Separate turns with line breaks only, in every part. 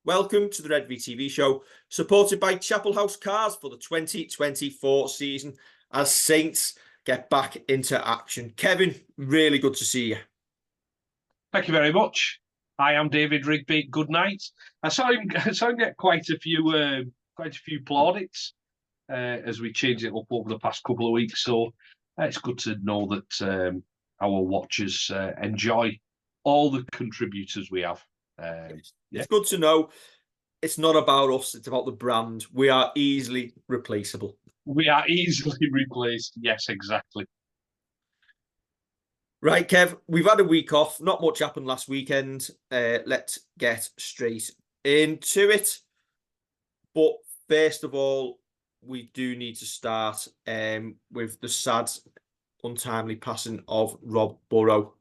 Welcome to the Redvee TV show, supported by Chapel House Cars for the 2024 season as Saints get back into action. Kevin, really good to see you.
Thank you very much. I am David Rigby. Good night. I saw him get quite a few plaudits as we changed it up over the past couple of weeks. So it's good to know that our watchers enjoy all the contributors we have.
It's good to know it's not about us, it's about the brand. We are easily replaceable.
We are easily replaced. Yes, exactly.
Right, Kev, we've had a week off. Not much happened last weekend. Let's get straight into it. But first of all, we do need to start with the sad, untimely passing of Rob Burrow.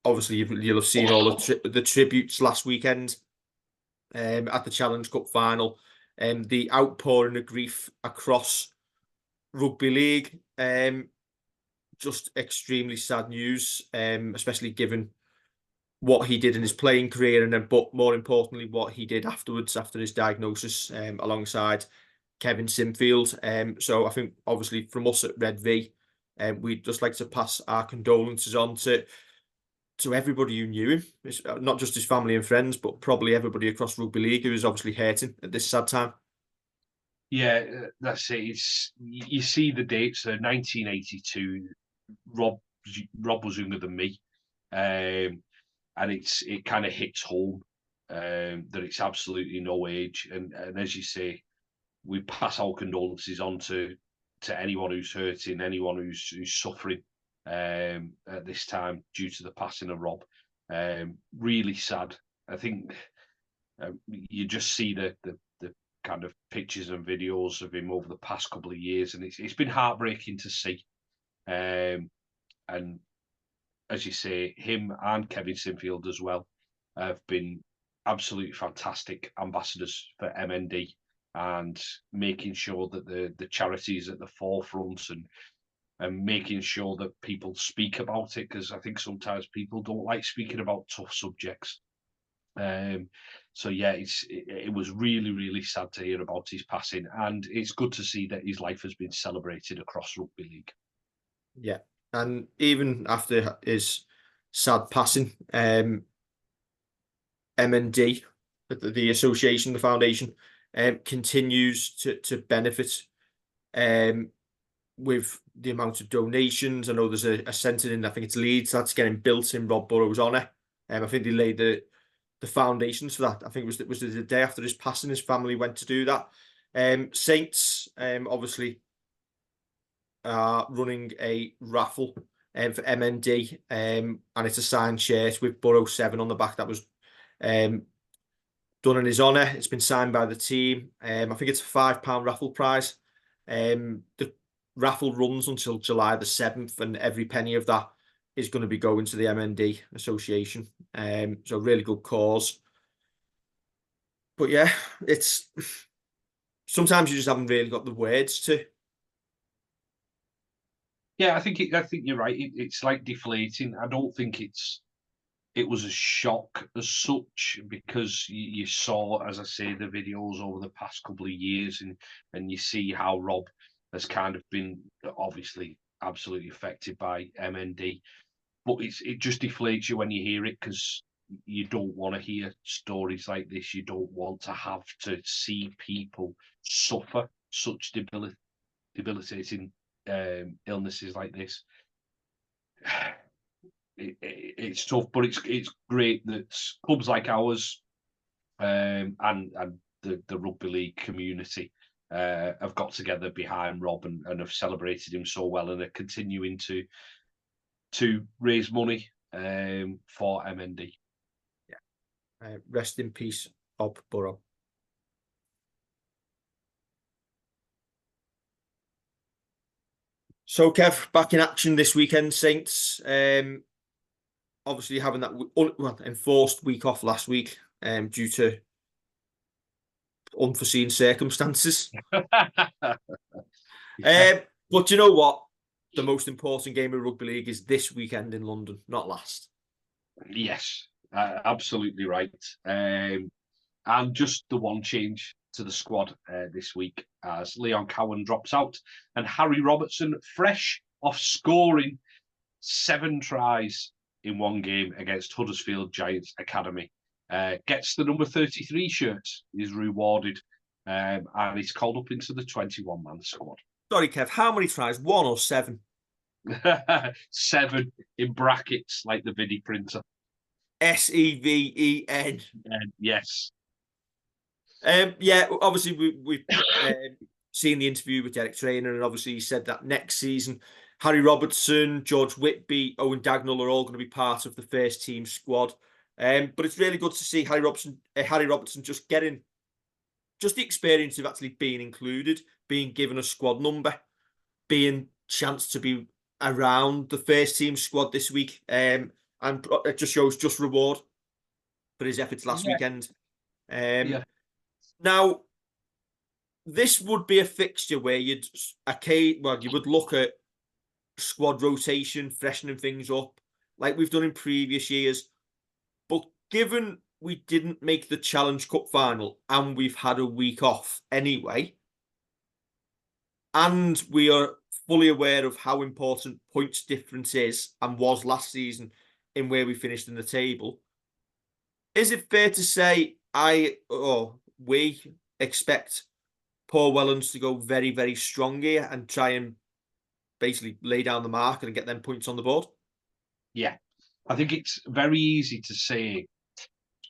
Obviously, you'll have seen all the tributes last weekend at the Challenge Cup final. The outpouring of grief across rugby league. Just extremely sad news, especially given what he did in his playing career, and then, but more importantly, what he did afterwards, after his diagnosis, alongside Kevin Sinfield. So I think, obviously, from us at Redvee, we'd just like to pass our condolences on to everybody who knew him. It's not just his family and friends, but probably everybody across rugby league who was obviously hurting at this sad time.
Yeah, that's it. You see the dates there, 1982. Rob was younger than me, and it kind of hits home that it's absolutely no age. And as you say, we pass our condolences on to anyone who's hurting, anyone who's suffering at this time due to the passing of Rob. Really sad. I think you just see the kind of pictures and videos of him over the past couple of years, and it's been heartbreaking to see. And as you say, him and Kevin Sinfield as well have been absolutely fantastic ambassadors for MND and making sure that the charity is at the forefront and making sure that people speak about it, because I think sometimes people don't like speaking about tough subjects. So yeah, it was really, really sad to hear about his passing, and it's good to see that his life has been celebrated across rugby league.
Yeah, and even after his sad passing, MND, the association, the foundation, continues to benefit with the amount of donations. I know there's a centre in, I think it's Leeds, that's getting built in Rob Burrow's honour. I think they laid the foundations for that. I think it was the day after his passing, his family went to do that. Saints, obviously, are running a raffle for MND, and it's a signed shirt with Burrow 7 on the back that was done in his honour. It's been signed by the team. I think it's a £5 raffle prize. The raffle runs until July the 7th, and every penny of that is going to be going to the MND association. So really good cause. But yeah, it's sometimes you just haven't really got the words to.
Yeah, I think you're right. It's like deflating. I don't think it was a shock as such, because you saw, as I say, the videos over the past couple of years, and you see how Rob has kind of been obviously absolutely affected by MND. But it just deflates you when you hear it, because you don't want to hear stories like this. You don't want to have to see people suffer such debilitating illnesses like this. It's tough, but it's great that clubs like ours and the rugby league community have got together behind Rob and have celebrated him so well, and are continuing to raise money for MND.
Yeah. Rest in peace, Rob Burrow. So, Kev, back in action this weekend, Saints. Obviously having that enforced week off last week due to unforeseen circumstances. But you know what? The most important game of rugby league is this weekend in London, not last.
Yes, Absolutely right. And just the one change to the squad this week as Leon Cowan drops out and Harry Robertson, fresh off scoring 7 tries in one game against Huddersfield Giants Academy, gets the number 33 shirt, is rewarded, and he's called up into the 21-man squad.
Sorry, Kev, how many tries? 1 or 7?
7 in brackets, like the Vidi printer.
Seven.
Yes.
Yeah, obviously we've seen the interview with Derek Trainer, and obviously he said that next season Harry Robertson, George Whitby, Owen Dagnall are all going to be part of the first team squad. But it's really good to see Harry Robertson just getting the experience of actually being included, being given a squad number, being chance to be around the first team squad this week. And it just shows just reward for his efforts last weekend. Now, this would be a fixture where you would look at squad rotation, freshening things up, like we've done in previous years. But given we didn't make the Challenge Cup final and we've had a week off anyway, and we are fully aware of how important points difference is and was last season in where we finished in the table, is it fair to say we expect Paul Wellens to go very, very strong here and try and basically lay down the mark and get them points on the board?
Yeah, I think it's very easy to say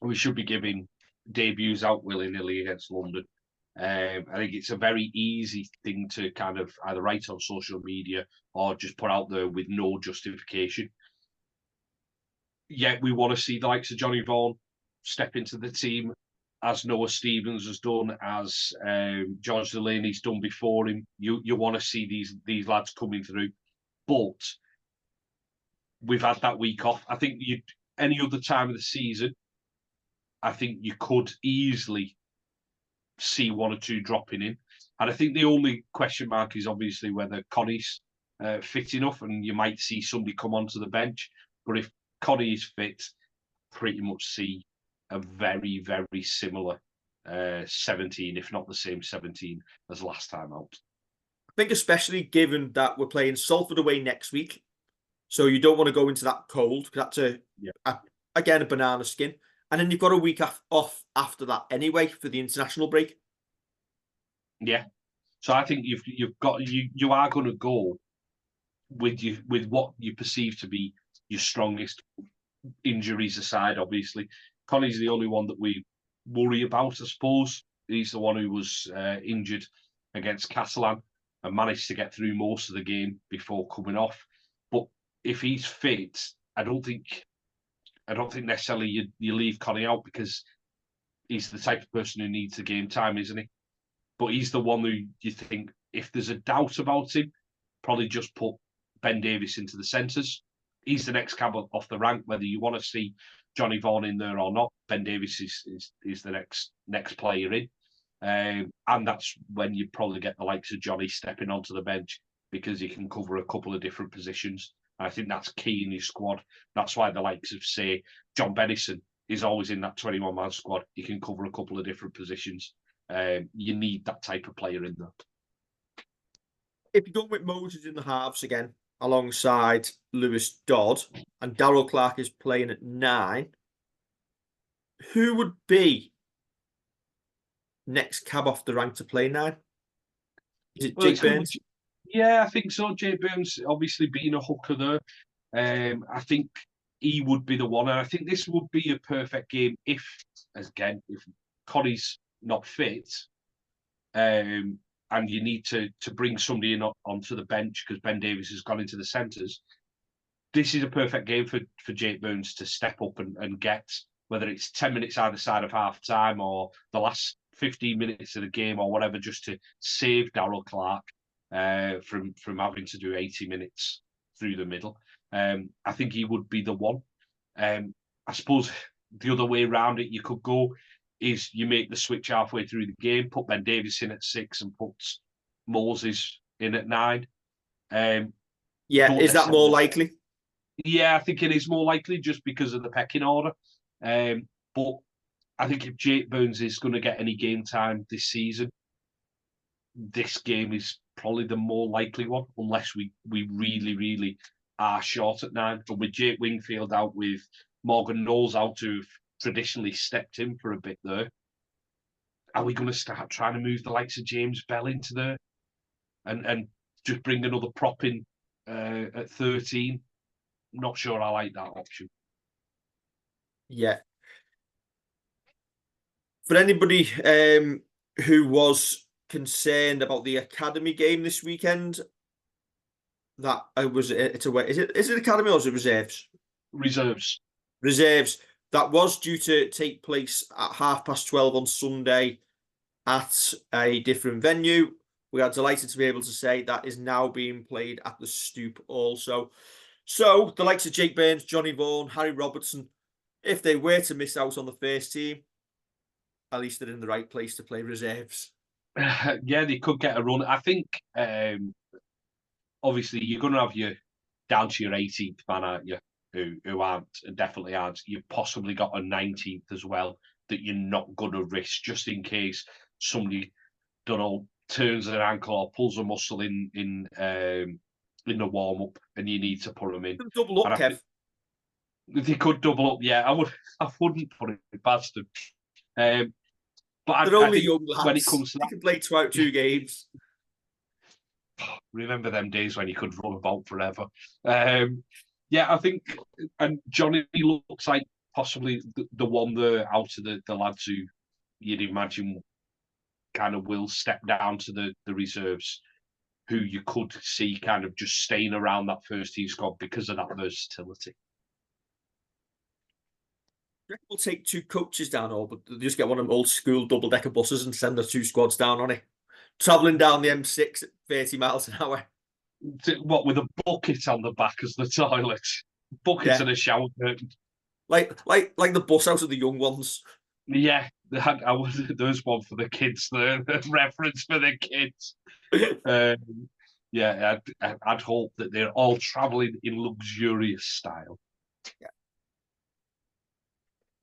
we should be giving debuts out willy-nilly against London. I think it's a very easy thing to kind of either write on social media or just put out there with no justification. Yet we want to see the likes of Johnny Vaughan step into the team, as Noah Stevens has done, as George Delaney's done before him. You want to see these lads coming through. But we've had that week off. I think any other time of the season, I think you could easily see 1 or 2 dropping in. And I think the only question mark is obviously whether Connie's fit enough, and you might see somebody come onto the bench. But if Connie is fit, pretty much see a very, very similar 17, if not the same 17 as last time out.
I think especially given that we're playing Salford away next week, so you don't want to go into that cold, because that's a banana skin. And then you've got a week off after that anyway for the international break.
Yeah. So I think you are going to go with what you perceive to be your strongest, injuries aside, obviously. Connie's the only one that we worry about, I suppose. He's the one who was injured against Catalan and managed to get through most of the game before coming off. But if he's fit, I don't think necessarily you leave Connie out, because he's the type of person who needs the game time, isn't he? But he's the one who you think, if there's a doubt about him, probably just put Ben Davies into the centres. He's the next cab off the rank, whether you want to see Johnny Vaughan in there or not. Ben Davies is the next player in. And that's when you probably get the likes of Johnny stepping onto the bench, because he can cover a couple of different positions. I think that's key in his squad. That's why the likes of, say, John Bennison is always in that 21-man squad. He can cover a couple of different positions. You need that type of player in there.
If you're going with Moses in the halves again, alongside Lewis Dodd, and Darryl Clark is playing at 9, who would be next cab off the rank to play 9? Is it Jake Burns?
Yeah, I think so. Jake Burns, obviously being a hooker there. I think he would be the one. And I think this would be a perfect game if Connie's not fit, and you need to bring somebody in onto the bench because Ben Davies has gone into the centres. This is a perfect game for Jake Burns to step up and get, whether it's 10 minutes either side of half time or the last 15 minutes of the game or whatever, just to save Darryl Clark from having to do 80 minutes through the middle. I think he would be the one. I suppose the other way around it, you could go is you make the switch halfway through the game, put Ben Davies in at 6 and put Moses in at 9.
Is that more likely?
Yeah, I think it is more likely just because of the pecking order. But I think if Jake Burns is going to get any game time this season, this game is probably the more likely one, unless we really, really are short at 9. But with Jake Wingfield out, with Morgan Knowles out, who've traditionally stepped in for a bit there, are we going to start trying to move the likes of James Bell into there and just bring another prop in at 13? Not sure I like that option.
Yeah. For anybody who was concerned about the academy game this weekend, that it's away. Is it academy or is it reserves?
Reserves.
Reserves. That was due to take place at 12:30 on Sunday at a different venue. We are delighted to be able to say that is now being played at the Stoop also. So the likes of Jake Burns, Johnny Vaughan, Harry Robertson, if they were to miss out on the first team, at least they're in the right place to play reserves.
Yeah, they could get a run. I think, obviously, you're going to have your down to your 18th man, aren't you? Who aren't, definitely aren't. You've possibly got a 19th as well that you're not going to risk, just in case somebody, don't know, turns an ankle or pulls a muscle in the warm up, and you need to put them in.
Double up, Kev.
They could double up. Yeah, I wouldn't put it past them. But
they're only young
lads. When it comes to
they can play 2 games.
Remember them days when you could run about forever. Yeah, I think, and Johnny looks like possibly the one there out of the lads who you'd imagine kind of will step down to the reserves, who you could see kind of just staying around that first team squad because of that versatility.
We'll take 2 coaches down, but just get one of them old school double-decker buses and send the 2 squads down on it. Travelling down the M6 at 30 miles an hour.
What, with a bucket on the back as the toilet? Bucket and a shower curtain.
Like the bus out of the young ones.
Yeah, there's one for the kids, the reference for the kids. Yeah, I'd hope that they're all travelling in luxurious style.
Yeah.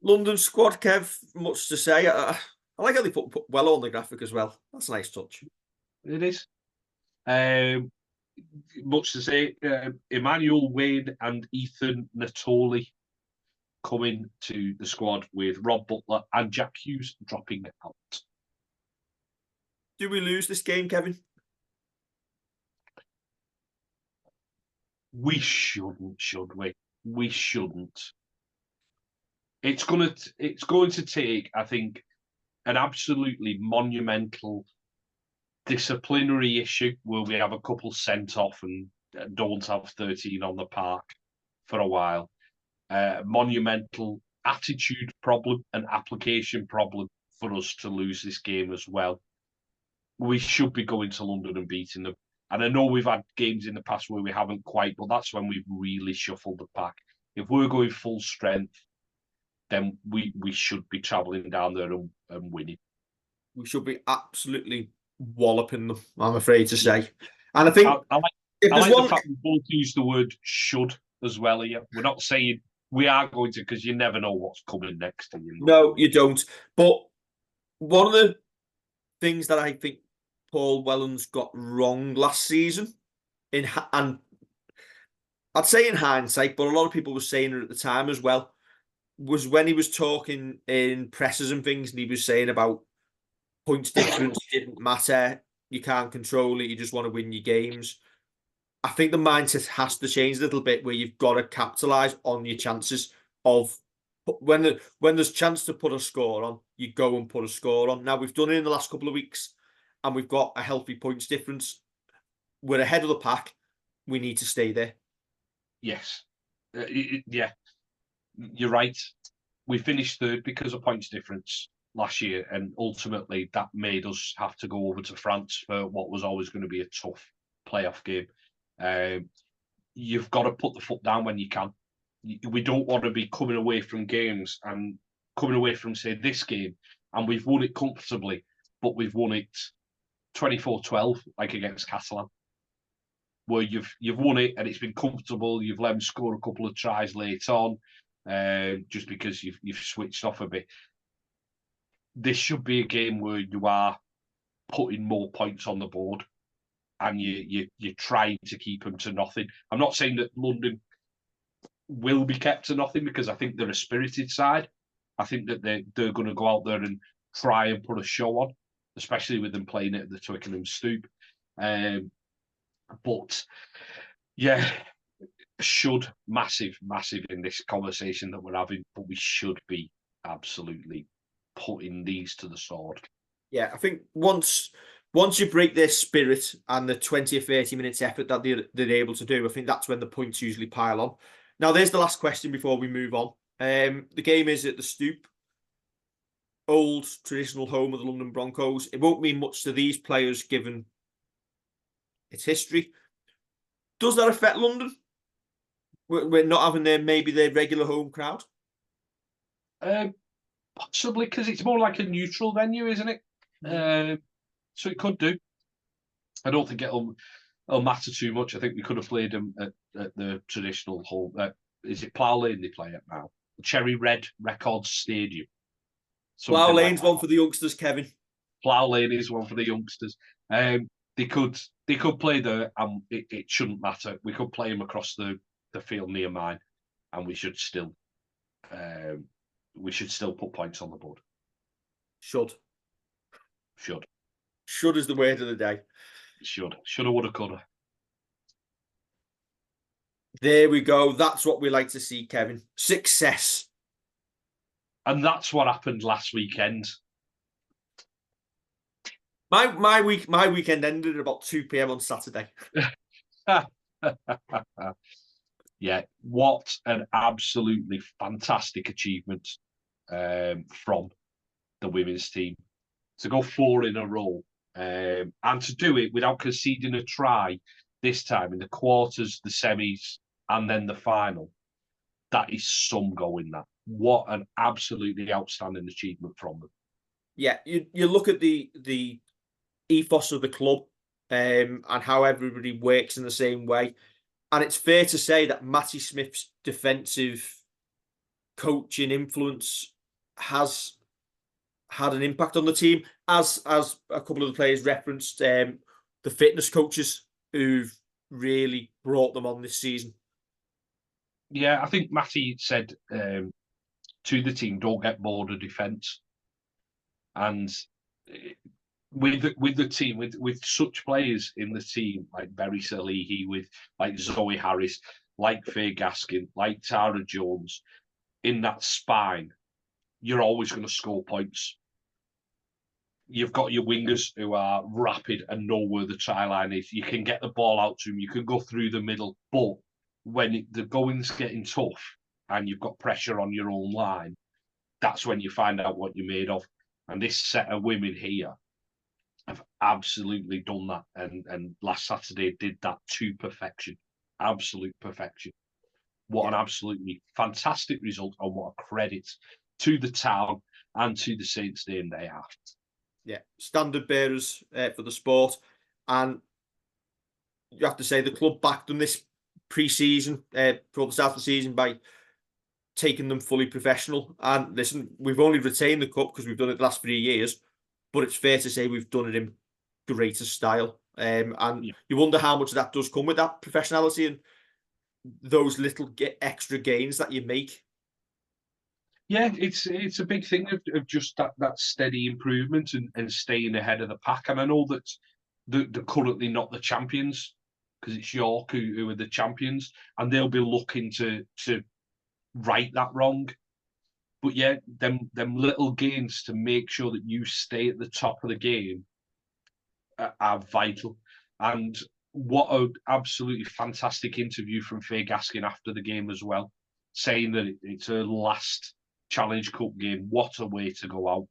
London squad, Kev, much to say. I like how they put well on the graphic as well. That's a nice touch.
It is. Much to say, Emmanuel Wayne and Ethan Natoli coming to the squad, with Rob Butler and Jack Hughes dropping out.
Do we lose this game, Kevin?
We shouldn't, should we? We shouldn't. It's going to take, I think, an absolutely monumental disciplinary issue where we have a couple sent off and don't have 13 on the park for a while. Monumental attitude problem and application problem for us to lose this game as well. We should be going to London and beating them. And I know we've had games in the past where we haven't quite, but that's when we've really shuffled the pack. If we're going full strength, then we should be travelling down there and winning.
We should be absolutely walloping them, I'm afraid to say. And I think
I like the fact we both use the word should as well here. We're not saying we are going to, because you never know what's coming next to you.
No, you don't. But one of the things that I think Paul Wellens got wrong last season, and I'd say in hindsight, but a lot of people were saying it at the time as well, was when he was talking in presses and things, and he was saying about points difference didn't matter. You can't control it. You just want to win your games. I think the mindset has to change a little bit, where you've got to capitalise on your chances of when there's chance to put a score on, you go and put a score on. Now, we've done it in the last couple of weeks, and we've got a healthy points difference. We're ahead of the pack. We need to stay there.
Yes. Yeah. You're right. We finished third because of points difference last year, and ultimately that made us have to go over to France for what was always going to be a tough playoff game. You've got to put the foot down when you can. We don't want to be coming away from games and coming away from, say, this game, and we've won it comfortably, but we've won it 24-12, like against Catalan, where you've won it and it's been comfortable. You've let them score a couple of tries late on. just because you've switched off a bit. This should be a game where you are putting more points on the board, and you're trying to keep them to nothing. I'm not saying that London will be kept to nothing, because I think they're a spirited side. I think that they're going to go out there and try and put a show on, especially with them playing at the Twickenham Stoop. But yeah, should massive in this conversation that we're having, but we should be absolutely putting these to the sword.
Yeah, I think once you break their spirit and the 20 or 30 minutes effort that they're able to do, I think that's when the points usually pile on. Now, there's the last question before we move on. The game is at the Stoop, old traditional home of the London Broncos. It won't mean much to these players given its history. Does that affect London? We're not having their regular home crowd?
Possibly, because it's more like a neutral venue, isn't it? So it could do. I don't think it'll matter too much. I think we could have played them at the traditional home. Is it Plough Lane they play at now? Cherry Red Records Stadium.
Plough Lane's one for the youngsters, Kevin.
Plough Lane is one for the youngsters. They could play there, and it shouldn't matter. We could play them across the field near mine, and we should still put points on the board. Should
is the word of the day.
Shoulda, woulda, coulda.
There we go. That's what we like to see, Kevin. Success.
And that's what happened last weekend.
My weekend ended at about 2 p.m. on Saturday.
Yeah, what an absolutely fantastic achievement from the women's team. To go 4 in a row, and to do it without conceding a try this time in the quarters, the semis, and then the final. That is some going, that. What an absolutely outstanding achievement from them.
Yeah, you look at the ethos of the club and how everybody works in the same way. And it's fair to say that Matty Smith's defensive coaching influence has had an impact on the team, as a couple of the players referenced, the fitness coaches who've really brought them on this season.
Yeah, I think Matty said to the team, don't get bored of defence. And with the team, with such players in the team, like Berry Salihi, with like Zoe Harris, like Faye Gaskin, like Tara Jones, in that spine, you're always going to score points. You've got your wingers who are rapid and know where the try line is. You can get the ball out to them. You can go through the middle. But when the going's getting tough and you've got pressure on your own line, that's when you find out what you're made of. And this set of women here have absolutely done that. And last Saturday did that to perfection. Absolute perfection. What an absolutely fantastic result, and what a credit to the town and to the Saints name they are.
Yeah, standard bearers for the sport. And you have to say the club backed them this pre-season, for the start of the season, by taking them fully professional. And listen, we've only retained the cup because we've done it the last 3 years, but it's fair to say we've done it in greater style. You wonder how much of that does come with that professionality and those little extra gains that you make.
Yeah, it's a big thing of just that steady improvement and staying ahead of the pack. And I know that they're currently not the champions, because it's York who are the champions, and they'll be looking to right that wrong. But yeah, them little gains to make sure that you stay at the top of the game are vital. And what an absolutely fantastic interview from Faye Gaskin after the game as well, saying that it's her last Challenge Cup game. What a way to go out.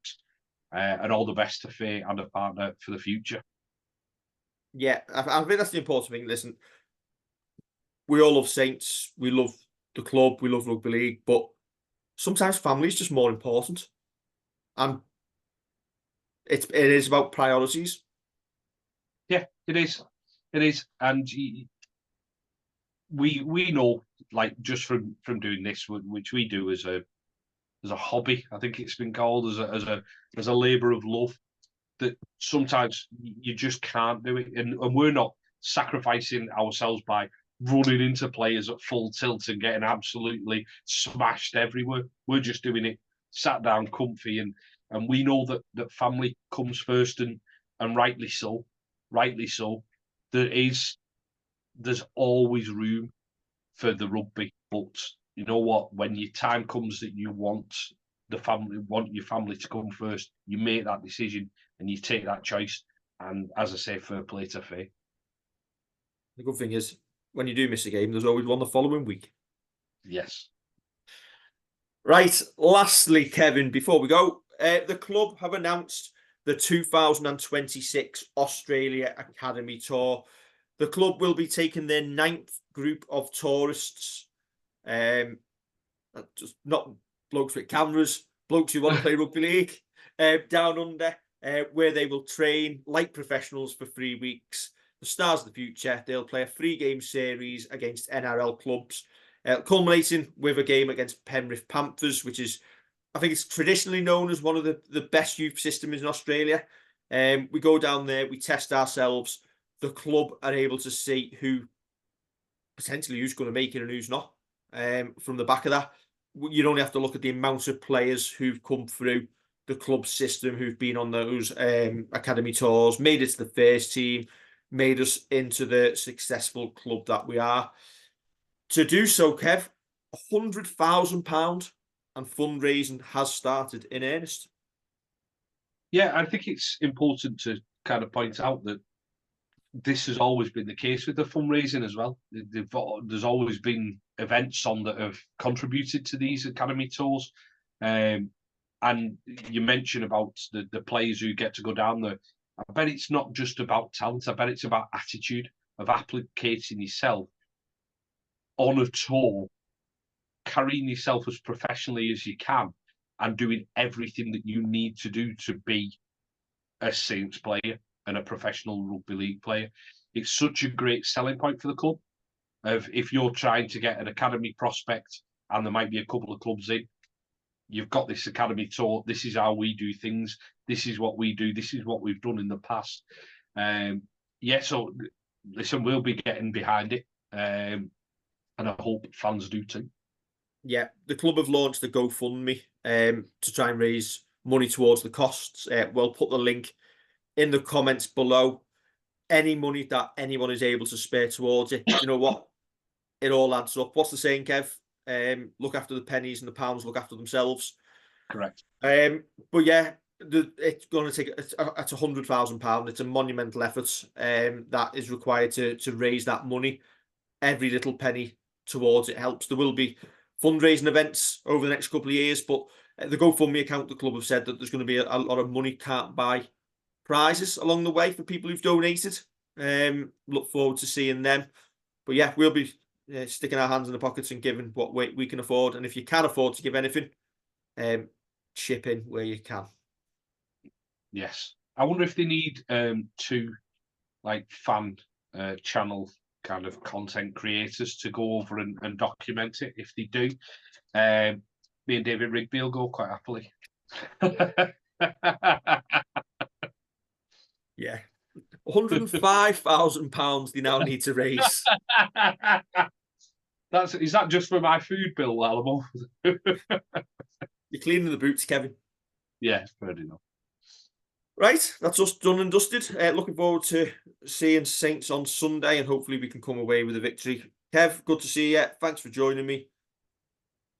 And all the best to Faye and her partner for the future.
Yeah, I think that's the important thing. Listen, we all love Saints. We love the club. We love rugby league. But sometimes family is just more important. And it is about priorities.
Yeah, it is. It is. And we know like just from doing this, which we do as a hobby, I think it's been called, as a labour of love, that sometimes you just can't do it, and we're not sacrificing ourselves by running into players at full tilt and getting absolutely smashed everywhere. We're just doing it sat down, comfy, and we know that family comes first, and rightly so, rightly so. There's always room for the rugby, but you know what? When your time comes that you want your family to come first, you make that decision and you take that choice. And as I say, fair play to Faye.
The good thing is, when you do miss a game, there's always one the following week.
Yes.
Right. Lastly, Kevin, before we go, the club have announced the 2026 Australia Academy Tour. The club will be taking their 9th group of tourists. Just not blokes with cameras, blokes who want to play rugby league, down under, where they will train like professionals for 3 weeks. The stars of the future, they'll play a 3-game series against NRL clubs, culminating with a game against Penrith Panthers, which is, I think it's traditionally known as one of the best youth systems in Australia. We go down there, we test ourselves. The club are able to see who's going to make it and who's not. From the back of that, you'd only have to look at the amount of players who've come through the club system, who've been on those academy tours, made it to the first team, made us into the successful club that we are. To do so, Kev, £100,000 and fundraising has started in earnest.
Yeah, I think it's important to kind of point out that this has always been the case with the fundraising as well. There's always been events on that have contributed to these academy tours. And you mentioned about the players who get to go down there. I bet it's not just about talent. I bet it's about attitude, of applicating yourself on a tour, carrying yourself as professionally as you can, and doing everything that you need to do to be a Saints player and a professional rugby league player. It's such a great selling point for the club. If you're trying to get an academy prospect and there might be a couple of clubs in, you've got this academy tour. This is how we do things. This is what we do. This is what we've done in the past. So listen, we'll be getting behind it. And I hope fans do too.
Yeah, the club have launched the GoFundMe to try and raise money towards the costs. We'll put the link in the comments below. Any money that anyone is able to spare towards it, you know what? It all adds up. What's the saying, Kev? Look after the pennies and the pounds look after themselves.
Correct.
But yeah, it's going to take, it's £100,000. It's a monumental effort that is required to raise that money. Every little penny towards it helps. There will be fundraising events over the next couple of years, but the GoFundMe account, the club have said that there's going to be a lot of money can't buy prizes along the way for people who've donated. Look forward to seeing them. But yeah, we'll be sticking our hands in the pockets and giving what we can afford. And if you can afford to give anything, chip in where you can.
Yes. I wonder if they need 2 like fan channel kind of content creators to go over and document it. If they do, me and David Rigby will go quite happily.
Yeah. £105,000 they now need to raise.
Is that just for my food bill while I'm off?
You're cleaning the boots, Kevin.
Yeah, fair enough.
Right, that's us done and dusted. Looking forward to seeing Saints on Sunday, and hopefully we can come away with a victory. Kev, good to see you. Thanks for joining me.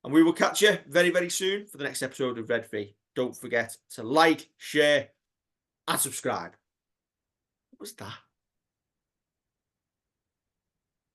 And we will catch you very, very soon for the next episode of Redvee. Don't forget to like, share, and subscribe. What was that?